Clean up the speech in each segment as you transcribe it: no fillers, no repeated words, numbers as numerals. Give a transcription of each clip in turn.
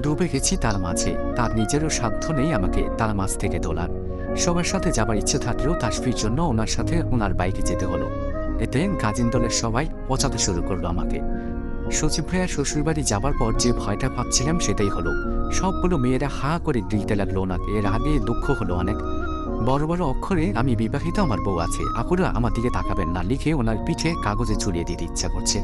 ডুবে গেছি তার মাঝে। তার নিজেরও সাধ্য নেই আমাকে তার মাঝ থেকে তোলার। সবার সাথে যাবার ইচ্ছে থাকলেও তাসফির জন্য ওনার সাথে ওনার বাইকে যেতে হলো। এতে গাজিন দলের সবাই পচাতে শুরু করলো আমাকে। সচিব ভাইয়া শ্বশুরবাড়ি যাবার পর যে ভয়টা পাচ্ছিলাম সেটাই হলো। সবগুলো মেয়েরা হা করে দিতে লাগলো ওনাকে। এর আগে দুঃখ হলো অনেক। বড় বড় অক্ষরে আমি বিবাহিত, আমার বউ আছে, আপুরা আমার দিকে তাকাবেন না লিখে ওনার পিঠে কাগজে ঝুলিয়ে দিতে ইচ্ছা করছে।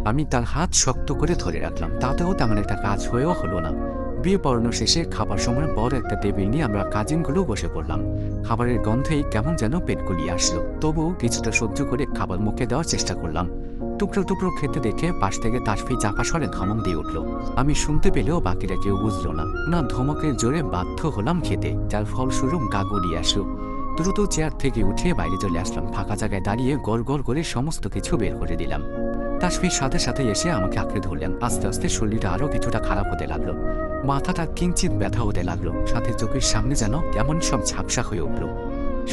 আমি তার হাত শক্ত করে ধরে রাখলাম। তাতেও তেমন একটা কাজ হয়েও হলো না। বিয়ে পড়ানো শেষে খাবার সময় বড় একটা টেবিল নিয়ে আমরা কাজিনগুলো বসে পড়লাম। খাবারের গন্ধেই কেমন যেন পেট গুলিয়ে আসলো। তবুও কিছুটা সহ্য করে খাবার মুখে দেওয়ার চেষ্টা করলাম। টুকরো টুকরো খেতে দেখে পাশ থেকে তাসফি চাপা স্বরে ধমক দিয়ে উঠল। আমি শুনতে পেলেও বাকিরা কেউ বুঝল না। না, ধমকের জোরে বাধ্য হলাম খেতে, যার ফলস্বরূপ গা গড়িয়ে আসলো। দ্রুত চেয়ার থেকে উঠে বাইরে চলে আসলাম। ফাঁকা জায়গায় দাঁড়িয়ে গড় গড় করে সমস্ত কিছু বের করে দিলাম। তাসফির সাথে সাথে এসে আমাকে আঁকড়ে ধরলেন। আস্তে আস্তে শরীরটা আরও কিছুটা খারাপ হতে লাগলো। মাথাটা কিঞ্চিত ব্যথা হতে লাগলো। সাথে চোখের সামনে যেন কেমন সব ঝাপসা হয়ে উঠল।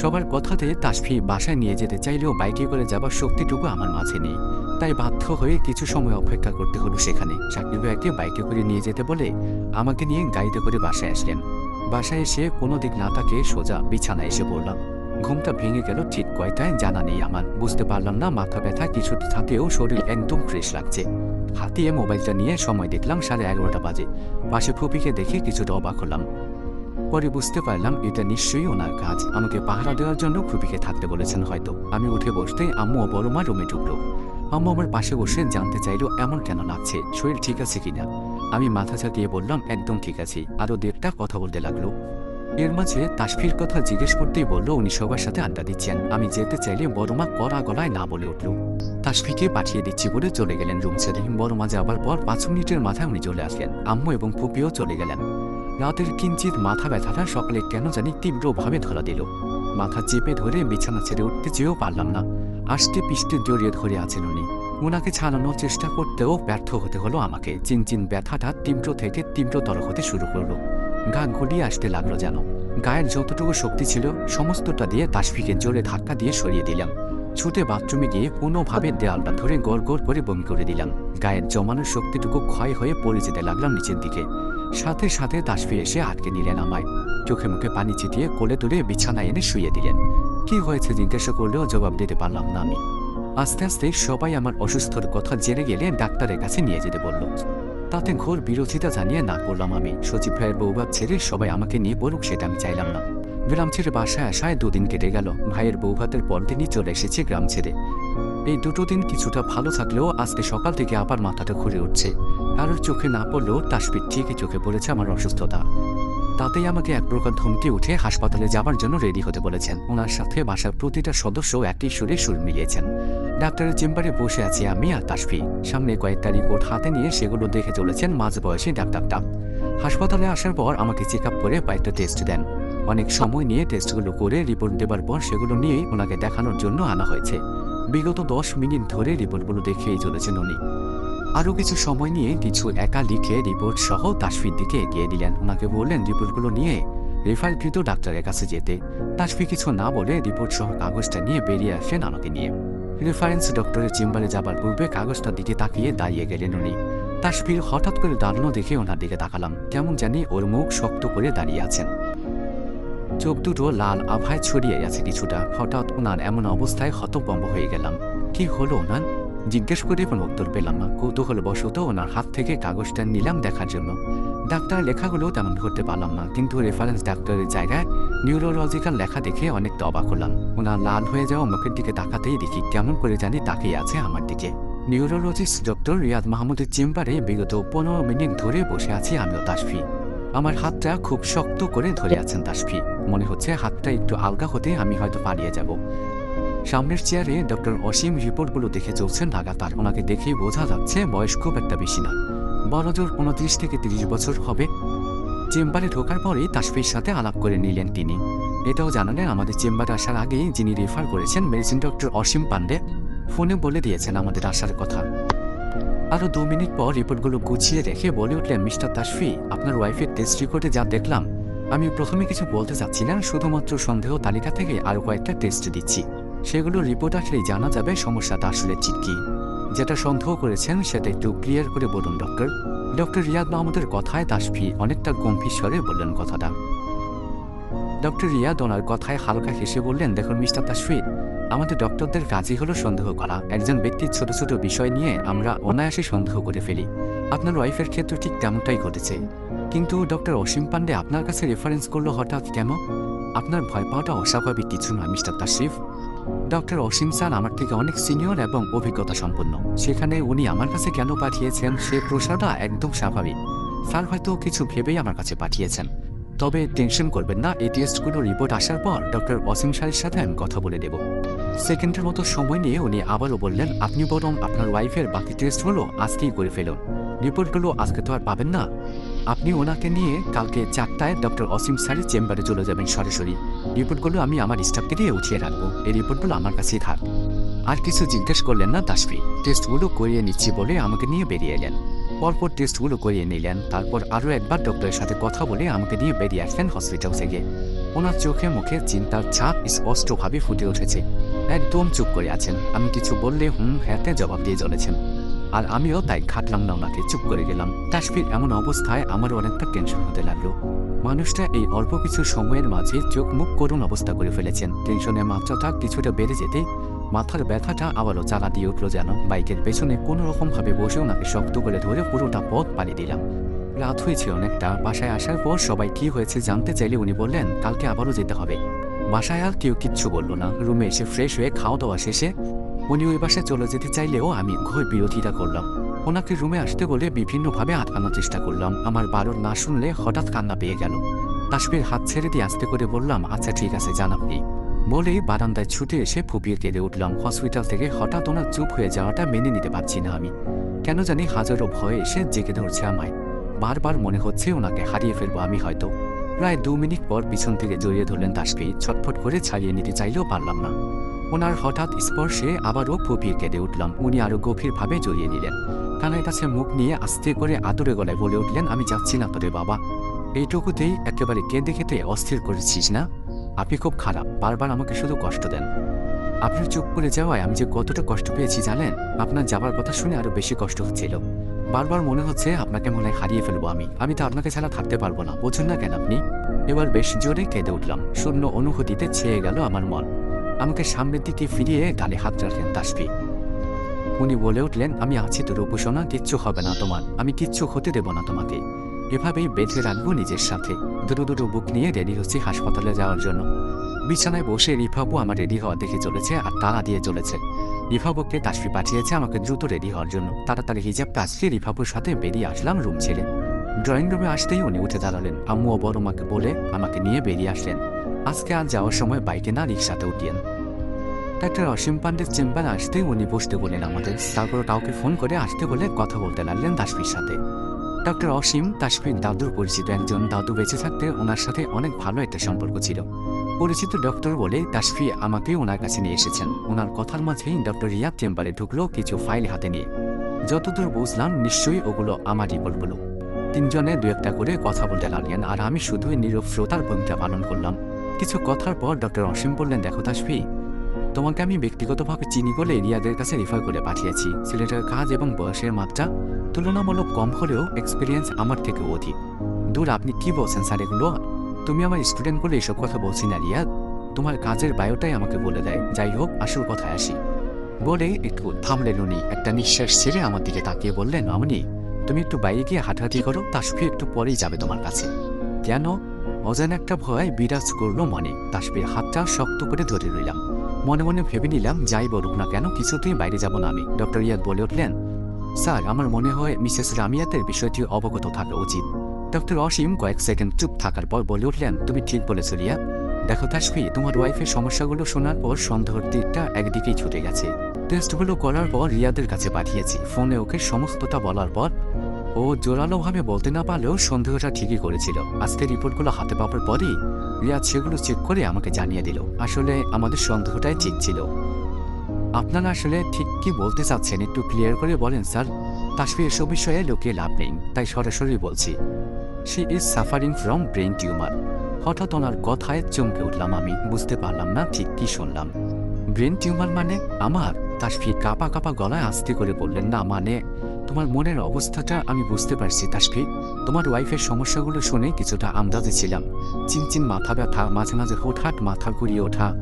সবার কথাতে তাসফি বাসায় নিয়ে যেতে চাইলেও বাইকে করে যাবার শক্তিটুকু আমার মাঝে নেই। তাই বাধ্য হয়ে কিছু সময় অপেক্ষা করতে হলো সেখানে। শাকিল ভাইয়াকে বাইকে করে নিয়ে যেতে বলে আমাকে নিয়ে গাড়িতে করে বাসায় আসলেন। বাসায় এসে কোনো দিক না তাকে সোজা বিছানায় এসে পড়লাম। ঘুমটা ভেঙে গেল ঠিক কয়টায় জানা নেই আমার। বুঝতে পারলাম না, মাথা ব্যথা কিছুটা থাকলেও শরীর একদম ফ্রেশ লাগছে। হাতিয়ে মোবাইলটা নিয়ে সময় দেখলাম 11:30 বাজে। পাশে ফুপিকে দেখে কিছুটা অবাক হলাম। পরে বুঝতে পারলাম এটা নিশ্চয়ই ওনার কাজ। আমাকে পাহারা দেওয়ার জন্য ফুপিকে থাকতে বলেছেন হয়তো। আমি উঠে বসতেই আম্মু ও বড় মা রুমে ঢুকলো। আম্মু আমার পাশে বসে জানতে চাইলো এমন কেন লাগছে, শরীর ঠিক আছে কিনা। আমি মাথা ঝাঁকিয়ে বললাম একদম ঠিক আছে। আরও 1.5টা কথা বলতে লাগলো। এর মাঝে তাসফির কথা জিজ্ঞেস করতেই বলল উনি সবার সাথে আড্ডা দিচ্ছেন। আমি যেতে চাইলে বড়মা কড়া গলায় না বলে উঠল। তাসফিকে পাঠিয়ে দিচ্ছি বলে চলে গেলেন রুম ছেড়ে। বড়মা যাবার পর 5 মিনিটের মাথায় উনি চলে আসলেন। আম্মু এবং ফুপিও চলে গেলেন। রাতের কিঞ্চিত মাথা ব্যথাটা সকালে কেন জানি তীব্রভাবে ধরা দিল। মাথা চেপে ধরে বিছানা ছেড়ে উঠতে চেয়েও পারলাম না। আষ্টে পিষ্টে জড়িয়ে ধরে আছেন উনি। ওনাকে ছাড়ানোর চেষ্টা করতেও ব্যর্থ হতে হলো আমাকে। চিনচিন ব্যথাটা তীব্র থেকে তীব্রতর হতে শুরু করলো। গা গলিয়ে আসতে লাগলো যেন। গায়ের যতটুকু শক্তি ছিল সমস্তটা দিয়ে তাসফিকে জোরে ধাক্কা দিয়ে সরিয়ে দিলাম। ছুটে বাথরুমে গিয়ে কোনোভাবে দেয়ালটা ধরে গড় গড় করে বমি করে দিলাম। গায়ের জমানোর শক্তিটুকু ক্ষয় হয়ে পড়ে যেতে লাগলাম নিচের দিকে। সাথে সাথে তাসফি এসে আটকে নিলেন আমায়। চোখে মুখে পানি ছিটিয়ে কোলে তুলে বিছানায় এনে শুইয়ে দিলেন। কি হয়েছে জিজ্ঞাসা করলেও জবাব দিতে পারলাম না আমি। আস্তে আস্তে সবাই আমার অসুস্থর কথা জেনে গেলে ডাক্তারের কাছে নিয়ে যেতে বলল। তাতে ঘোর বিরোধিতা জানিয়ে না করলাম আমি। সচিব ভাইয়ের বউভাত ছেড়ে সবাই আমাকে নিয়ে পড়ুক সেটা আমি চাইলাম না। গ্রাম ছেড়ে বাসায় আসায় 2 দিন কেটে গেল। ভাইয়ের বউভাতের পরদিনই চলে এসেছি গ্রাম ছেড়ে। এই 2 দিন কিছুটা ভালো থাকলেও আজকে সকাল থেকে আবার মাথাটা ঘুরে উঠছে। কারোর চোখে না পড়লেও তাসফির ঠিকই চোখে পড়েছে আমার অসুস্থতা। তাতেই আমাকে এক প্রকার ধমকে উঠে হাসপাতালে যাবার জন্য রেডি হতে বলেছেন। ওনার সাথে বাসার প্রতিটা সদস্য একই সুরে সুর মিলিয়েছেন। ডাক্তারের চেম্বারে বসে আছি আমি আর তাসফি। সামনে কয়েকটা রিপোর্ট হাতে নিয়ে সেগুলো দেখে চলেছেন মাঝবয়সী ডাক্তারটা। হাসপাতালে আসার পর আমাকে চেক আপ করে কয়েকটা টেস্ট দেন। অনেক সময় নিয়ে টেস্টগুলো করে রিপোর্ট দেবার পর সেগুলো নিয়েই ওনাকে দেখানোর জন্য আনা হয়েছে। বিগত 10 মিনিট ধরে রিপোর্টগুলো দেখেই চলেছেন উনি। আরও কিছু সময় নিয়ে কিছু একা লিখে রিপোর্ট সহ তাসফির দিকে এগিয়ে দিলেন। ওনাকে বললেন রিপোর্টগুলো নিয়ে রেফারেলকৃত ডাক্তারের কাছে যেতে। তাসফি কিছু না বলে রিপোর্ট সহ কাগজটা নিয়ে বেরিয়ে আসেন আমাকে নিয়ে। রেফারেন্স ডক্টরের চেম্বারে যাবার পূর্বে কাগজটার দিকে তাকিয়ে দাঁড়িয়ে গেলেন উনি। তাসফির হঠাৎ করে দাঁড়ানো দেখে ওনার দিকে তাকালাম। কেমন জানি ওর মুখ শক্ত করে দাঁড়িয়ে আছেন। চোখ দুটো লাল আভায় ছড়িয়ে আছে কিছুটা। হঠাৎ ওনার এমন অবস্থায় হতভম্ব হয়ে গেলাম। কি হলো ওনার জিজ্ঞেস করে কোনো উত্তর পেলাম না। কৌতূহলবশত ওনার হাত থেকে কাগজটা নিলাম দেখার জন্য। ডাক্তার লেখাগুলো তেমন ধরতে পারলাম না, কিন্তু রেফারেন্স ডাক্তারের জায়গায় নিউরোলজিক্যাল লেখা দেখে অনেকটা অবাক হলাম। ওনার লাল হয়ে যাওয়া মুখের দিকে তাকাতেই দেখি কেমন করে জানি তাকিয়ে আছে আমার দিকে। নিউরোলজিস্ট ডক্টর রিয়াদ মাহমুদের চেম্বারে বিগত 15 মিনিট ধরে বসে আছি আমিও তাসফি। আমার হাতটা খুব শক্ত করে ধরে আছেন তাসফি। মনে হচ্ছে হাতটা একটু আলগা হতে আমি হয়তো পালিয়ে যাব। সামনের চেয়ারে ডক্টর অসীম রিপোর্টগুলো দেখে চলছেন লাগাতার। ওনাকে দেখেই বোঝা যাচ্ছে বয়স খুব একটা বেশি না, বড়জোর 29 থেকে 30 বছর হবে। চেম্বারে ঢোকার পরেই তাসফির সাথে আলাপ করে নিলেন তিনি। এটাও জানালেন আমাদের চেম্বারে আসার আগেই যিনি রেফার করেছেন মেডিসিন ডক্টর অসীম পান্ডে ফোনে বলে দিয়েছেন আমাদের আসার কথা। আরও 2 মিনিট পর রিপোর্টগুলো গুছিয়ে রেখে বলে উঠলেন মিস্টার তাসফি, আপনার ওয়াইফের টেস্ট রিপোর্টে যা দেখলাম, আমি প্রথমে কিছু বলতে চাচ্ছি না, শুধুমাত্র সন্দেহ তালিকা থেকে আরও কয়েকটা টেস্ট দিচ্ছি। সেগুলো রিপোর্ট আসলেই জানা যাবে সমস্যাটা আসলে ঠিক কী। যেটা সন্দেহ করেছেন সেটা একটু ক্লিয়ার করে বলুন ডক্টর। ডক্টর রিয়াদ মাহমুদের কথায় তাসফি অনেকটা গম্ভীর স্বরে বললেন কথাটা। ডক্টর রিয়াদ ওনার কথায় হালকা হেসে বললেন, দেখুন মিস্টার তাসফির, আমাদের ডক্টরদের কাজই হলো সন্দেহ করা। একজন ব্যক্তির ছোট ছোট বিষয় নিয়ে আমরা অনায়াসে সন্দেহ করে ফেলি। আপনার ওয়াইফের ক্ষেত্রে ঠিক তেমনটাই ঘটেছে। কিন্তু ডক্টর অসীম পান্ডে আপনার কাছে রেফারেন্স করলো হঠাৎ কেন? আপনার ভয় পাওয়াটা অস্বাভাবিক কিছু নয় মিস্টার তাশরিফ। ডক্টর অসীম স্যার আমার থেকে অনেক সিনিয়র এবং অভিজ্ঞতা সম্পন্ন। সেখানে উনি আমার কাছে কেন পাঠিয়েছেন সে প্রশ্নটা একদম স্বাভাবিক। স্যার হয়তো কিছু ভেবেই আমার কাছে পাঠিয়েছেন। তবে টেনশন করবেন না, এই টেস্টগুলোর রিপোর্ট আসার পর ডক্টর অসীম স্যারের সাথে আমি কথা বলে দেব। সেকেন্ডের মতো সময় নিয়ে উনি আবারও বললেন, আপনি বরং আপনার ওয়াইফের বাকি টেস্টগুলো আজকেই করে ফেলুন। রিপোর্টগুলো আজকে তো আর পাবেন না। আপনি ওনাকে নিয়ে কালকে 4টায় ডক্টর অসীম স্যারের চেম্বারে চলে যাবেন সরাসরি। রিপোর্টগুলো আমি আমার স্টাফকে দিয়ে উঠিয়ে রাখবো। এই রিপোর্টগুলো আমার কাছেই থাক। আর কিছু জিজ্ঞেস করলেন না তাসফি। টেস্টগুলো করিয়ে নিচ্ছি বলে আমাকে নিয়ে বেরিয়ে এলেন। পরপর টেস্টগুলো করিয়ে নিলেন। তারপর আরও একবার ডক্টরের সাথে কথা বলে আমাকে নিয়ে বেরিয়ে আসলেন হসপিটাল থেকে। ওনার চোখে মুখে চিন্তার ছাপ স্পষ্টভাবে ফুটে উঠেছে। একদম চুপ করে আছেন। আমি কিছু বললে হ্যাঁতে জবাব দিয়ে চলেছেন। আর আমিও তাই খাটলাম না, ওনাকে চুপ করে গেলাম। তাসফির এমন অবস্থায় আমারও অনেকটা টেনশন হতে লাগলো। মানুষটা এই অল্প কিছু সময়ের মাঝে চোখ মুখ করুণ অবস্থা করে ফেলেছেন। টেনশনের মাত্রাটা কিছুটা বেড়ে যেতেই মাথার ব্যথাটা আবারও চালা দিয়ে উঠলো যেন। বাইকের পেছনে কোনো রকমভাবে বসে ওনাকে শক্ত করে ধরে পুরোটা পথ পাড়ি দিলাম। রাত হয়েছে অনেকটা। বাসায় আসার পর সবাই কি হয়েছে জানতে চাইলে উনি বললেন, কালকে আবারও যেতে হবে। বাসায় আর কেউ কিচ্ছু বলল না। রুমে এসে ফ্রেশ হয়ে খাওয়া দাওয়া শেষে উনি ওই বাসায় চলে যেতে চাইলেও আমি ঘোর বিরোধিতা করলাম। ওনাকে রুমে আসতে বলে বিভিন্নভাবে আটকানোর চেষ্টা করলাম। আমার বারণ না শুনলে হঠাৎ কান্না পেয়ে গেল। তাসফির হাত ছেড়ে দিয়ে আস্তে করে বললাম, আচ্ছা ঠিক আছে যান আপনি। বলেই বারান্দায় ছুটে এসে ফুপিয়ে কেঁদে উঠলাম। হসপিটাল থেকে হঠাৎ ওনার চুপ হয়ে যাওয়াটা মেনে নিতে পারছি না আমি। কেন জানি হাজারো ভয়ে এসে জেগে ধরছে আমায়। বারবার মনে হচ্ছে ওনাকে হারিয়ে ফেলবো আমি হয়তো। প্রায় 2 মিনিট পর পিছন থেকে জড়িয়ে ধরলেন তাসফি। ছটফট করে ছাড়িয়ে নিতে চাইলেও পারলাম না। ওনার হঠাৎ স্পর্শে আবারও ফুপিয়ে কেঁদে উঠলাম। উনি আরো গভীরভাবে জড়িয়ে নিলেন। কানের কাছে মুখ নিয়ে আস্তে করে আদরে গলায় বলে উঠলেন, আমি যাচ্ছি না তোরে বাবা। এইটুকুতেই একেবারে কেঁদে কেটে অস্থির করেছিস না? আপনি খুব খারাপ, বারবার আমাকে শুধু কষ্ট দেন। আপনার চুপ করে যাওয়ায় আমি যে কতটা কষ্ট পেয়েছি জানেন? আপনার যাবার কথা শুনে আরো বেশি কষ্ট হচ্ছিল। বারবার মনে হচ্ছে আপনাকে মনে হয় হারিয়ে ফেলবো আমি তো আপনাকে ছাড়া থাকতে পারবো না। বোঝেন না কেন আপনি? এবার বেশ জোরে কেঁদে উঠলাম। শূন্য অনুভূতিতে ছেয়ে গেল আমার মন। আমাকে সামনের দিকে ফিরিয়ে গালে হাত রাখলেন তাসফি। উনি বলে উঠলেন, আমি আছি তোর উপাসনা, কিচ্ছু হবে না তোমার। আমি কিচ্ছু হতে দেব না তোমাকে। এভাবেই বেঁধে রাখবো নিজের সাথে। দুটো দুটো বুক নিয়ে রেডি হচ্ছি হাসপাতালে যাওয়ার জন্য। বিছানায় বসে রিফাবু আমার রেডি হওয়া দেখে চলেছে আর তাড়া দিয়ে চলেছে। রিফাবুকে তাসফি পাঠিয়েছে আমাকে দ্রুত রেডি হওয়ার জন্য। তাড়াতাড়ি হিজাব কাচকে রিফাবুর সাথে বেরিয়ে আসলাম রুম ছেড়ে। ড্রয়িং রুমে আসতেই উনি উঠে দাঁড়ালেন। আম্মু ও বড় মাকে বলে আমাকে নিয়ে বেরিয়ে আসলেন। আজকে আর যাওয়ার সময় বাইকে না রিক্সাতে উঠিয়েন। ডাক্তার অসীম পান্ডের চেম্বারে আসতেই উনি বসতে বললেন আমাদের। তারপর কাউকে ফোন করে আসতে বলে কথা বলতে লাগলেন তাসফির সাথে। ডক্টর অসীম তাসফির দাদুর পরিচিত একজন। দাদু বেঁচে থাকতে ওনার সাথে অনেক ভালো একটা সম্পর্ক ছিল। পরিচিত ডক্টর বলে তাসফি আমাকে ওনার কাছে নিয়ে এসেছেন। ওনার কথার মাঝেই ডক্টর রিয়াদ চেম্বারে ঢুকলো কিছু ফাইল হাতে নিয়ে। যতদূর বুঝলাম নিশ্চয়ই ওগুলো আমার রিপোর্টগুলো। তিনজনে দু একটা করে কথা বলতে লাগলেন আর আমি শুধুই নীরব শ্রোতার ভূমিকা পালন করলাম। কিছু কথার পর ডক্টর অসীম বললেন, দেখো তাসফি, তোমাকে আমি ব্যক্তিগতভাবে চিনি বলে রিয়াদের কাছে রেফার করে পাঠিয়েছি। ছেলেটার কাজ এবং বয়সের মাত্রা তুলনামূলক কম হলেও এক্সপিরিয়েন্স আমার থেকে অধিক। দূর, আপনি কি বলছেন স্যার এগুলো? তুমি আমার স্টুডেন্ট বলে এসব কথা বলছি না রিয়াদ। তোমার কাজের বায়োটাই আমাকে বলে দেয়। যাই হোক, আসল কথায় আসি। বলে একটু থামলেন উনি। একটা নিঃশ্বাস ছেড়ে আমার দিকে তাকিয়ে বললেন, মামনি তুমি একটু বাইরে গিয়ে হাঁটাহাঁটি করো, তাসফি একটু পরেই যাবে তোমার কাছে। কেন? অজানা একটা ভয় বিরাজ করলো মনে। তাসফির হাতটা শক্ত করে ধরে রইলাম। মনে মনে ভেবে নিলাম, যাই বলুক না কেন কিছুতেই বাইরে যাব না আমি। ডক্টর রিয়াদ বলে উঠলেন, স্যার আমার মনে হয় মিসেস রামিয়াতের বিষয়টি অবগত থাকা উচিত। ডক্টর অসীম কয়েক সেকেন্ড চুপ থাকার পর বলে উঠলেন, তুমি ঠিক বলেছ রিয়া। দেখো তাসফি, তোমার ওয়াইফের সমস্যাগুলো শোনার পর সন্দেহের দিকটা একদিকেই ছুটে গেছে। টেস্টগুলো করার পর রিয়াদের কাছে পাঠিয়েছি। ফোনে ওকে সমস্তটা বলার পর ও জোরালোভাবে বলতে না পারলেও সন্দেহটা ঠিকই করেছিল। আজকে রিপোর্টগুলো হাতে পাওয়ার পরই রিয়াদ সেগুলো চেক করে আমাকে জানিয়ে দিল। আসলে আমাদের সন্দেহটাই ঠিক ছিল। আপনারা আসলে ঠিক কি বলতে চাচ্ছেন একটু ক্লিয়ার করে বলেন স্যার। তাসফি এসব বিষয়ে লুকিয়ে লাভ নেই, তাই সরাসরি বলছি। She is suffering from brain tumour. হঠাৎ ওনার কথায় চমকে উঠলাম আমি। বুঝতে পারলাম না ঠিক কি শুনলাম। ব্রেন টিউমার মানে? আমার? তাসফি কাঁপা কাঁপা গলায় আস্তে করে বললেন, না মানে তোমার মনের অবস্থাটা আমি বুঝতে পারছি তাসফি। তোমার ওয়াইফের সমস্যাগুলো শুনে কিছুটা আন্দাজে ছিলাম। চিনচিন মাথা ব্যথা, মাঝে মাঝে হুটহাট মাথা ঘুরিয়ে ওঠা,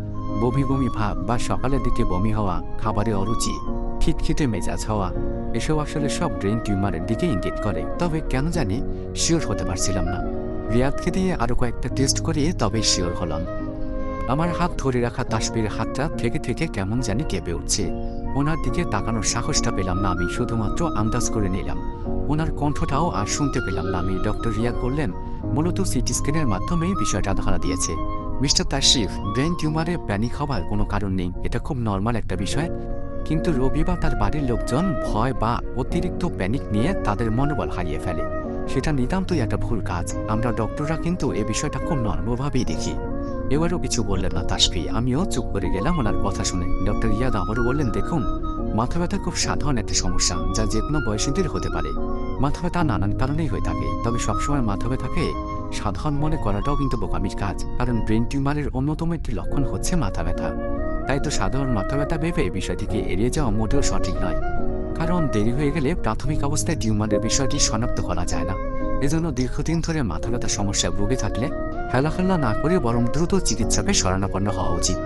বমি বমি ভাব বা সকালের দিকে বমি হওয়া, খাবারে অরুচি, খিটখিটে মেজাজ হওয়া, এসব আসলে সব ব্রেন টিউমারের দিকে ইঙ্গিত করে। তবে কেন জানি শিওর হতে পারছিলাম না। রিয়াদকে দিয়ে আরও কয়েকটা টেস্ট করিয়ে তবেই শিওর হলাম। আমার হাত ধরে রাখা তাসফির হাতটা থেকে থেকে কেমন জানি কেঁপে উঠছে। ওনার দিকে তাকানোর সাহসটা পেলাম না, আমি শুধুমাত্র আন্দাজ করে নিলাম। ওনার কণ্ঠটাও আর শুনতে পেলাম না আমি। ডক্টর রিয়াদ বললেন, মূলত সিটি স্ক্যানের মাধ্যমেই বিষয়টা ধরা দিয়েছে। মিস্টার তাশরিফ, ব্রেন টিউমারে প্যানিক হওয়ার কোনো কারণ নেই, এটা খুব নর্মাল একটা বিষয়। কিন্তু রবি বা তার বাড়ির লোকজন ভয় বা অতিরিক্ত প্যানিক নিয়ে তাদের মনোবল হারিয়ে ফেলে। সেটা নিতান্তই একটা ভুল কাজ। আমরা ডক্টররা কিন্তু এ বিষয়টা খুব নর্মভাবেই দেখি। এবারও কিছু বললেন না তাসফি। আমিও চুপ করে গেলাম ওনার কথা শুনে। ডক্টর রিয়াদ আবারও বললেন, দেখুন, মাথা ব্যথা খুব সাধারণ একটা সমস্যা যা যে কোনো বয়সীদের হতে পারে। মাথা ব্যথা নানান কারণেই হয়ে থাকে, তবে সবসময় মাথা ব্যথাকে সাধারণ মনে করাটাও কিন্তু বোকামির কাজ। কারণ ব্রেন টিউমারের অন্যতম একটি লক্ষণ হচ্ছে মাথা ব্যথা। তাই তো সাধারণ মাথা ব্যথা ভেবে বিষয়টিকে এড়িয়ে যাওয়া মোটেও সঠিক নয়। কারণ দেরি হয়ে গেলে প্রাথমিক অবস্থায় টিউমারের বিষয়টি শনাক্ত করা যায় না। এজন্য দীর্ঘদিন ধরে মাথা ব্যথা সমস্যায় ভুগে থাকলে হেলাফেলা না করে বরং দ্রুত চিকিৎসকের শরণাপন্ন হওয়া উচিত।